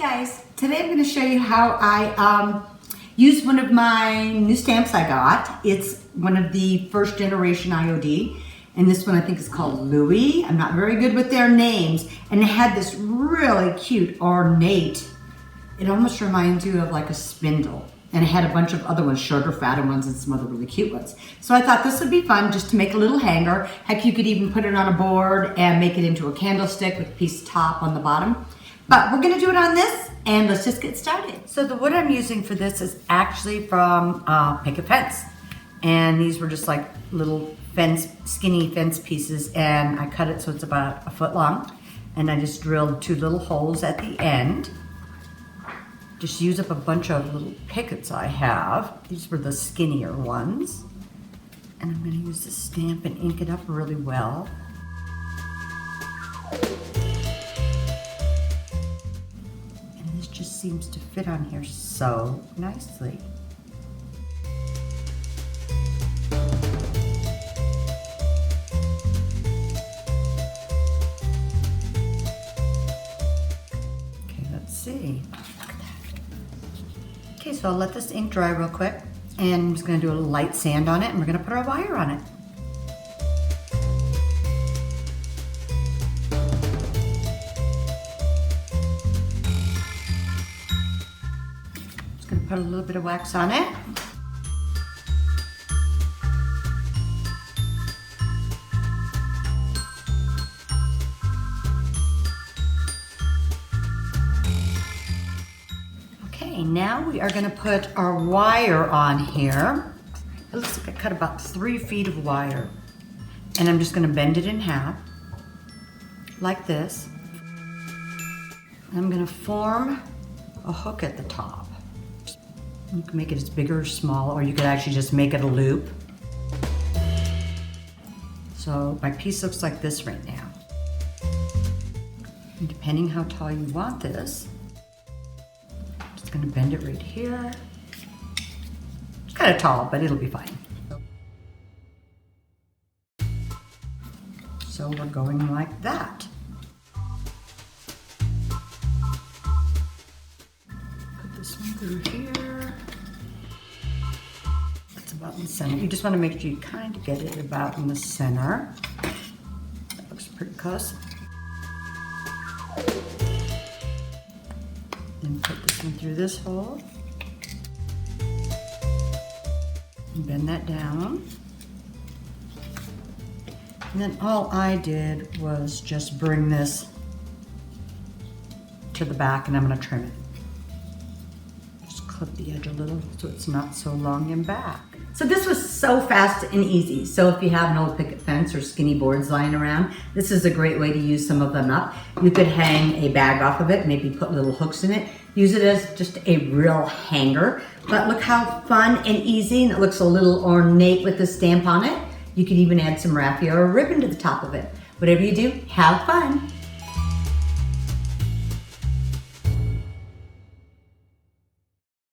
guys, today I'm going to show you how I use one of my new stamps I got. It's one of the first generation IOD, and this one I think is called Louis. I'm not very good with their names, and it had this really cute ornate, it almost reminds you of like a spindle, and it had a bunch of other ones, shorter, fatter ones, and some other really cute ones. So I thought this would be fun just to make a little hanger. Heck, you could even put it on a board and make it into a candlestick with a piece of top on the bottom. But we're gonna do it on this, and let's just get started. So the wood I'm using for this is actually from picket fence. And these were just like little fence, skinny fence pieces, and I cut it so it's about a foot long. And I just drilled 2 little holes at the end. Just use up a bunch of little pickets I have. These were the skinnier ones. And I'm gonna use this stamp and ink it up really well. Just seems to fit on here so nicely. Okay, let's see. Look at that. Okay, so I'll let this ink dry real quick, and I'm just going to do a light sand on it, and we're going to put our wire on it. Put a little bit of wax on it. Okay, now we are going to put our wire on here. It looks like I cut about 3 feet of wire. And I'm just going to bend it in half, like this. And I'm going to form a hook at the top. You can make it as big or small, or you could actually just make it a loop. So my piece looks like this right now. And depending how tall you want this, I'm just gonna bend it right here. It's kind of tall, but it'll be fine. So we're going like that. Put this one through here. About in the center. You just want to make sure you kind of get it about in the center. That looks pretty close. Then put this one through this hole. And bend that down. And then all I did was just bring this to the back, and I'm going to trim it. Just clip the edge a little so it's not so long in back. So this was so fast and easy. So if you have an old picket fence or skinny boards lying around, this is a great way to use some of them up. You could hang a bag off of it, maybe put little hooks in it. Use it as just a real hanger. But look how fun and easy, and it looks a little ornate with the stamp on it. You could even add some raffia or ribbon to the top of it. Whatever you do, have fun.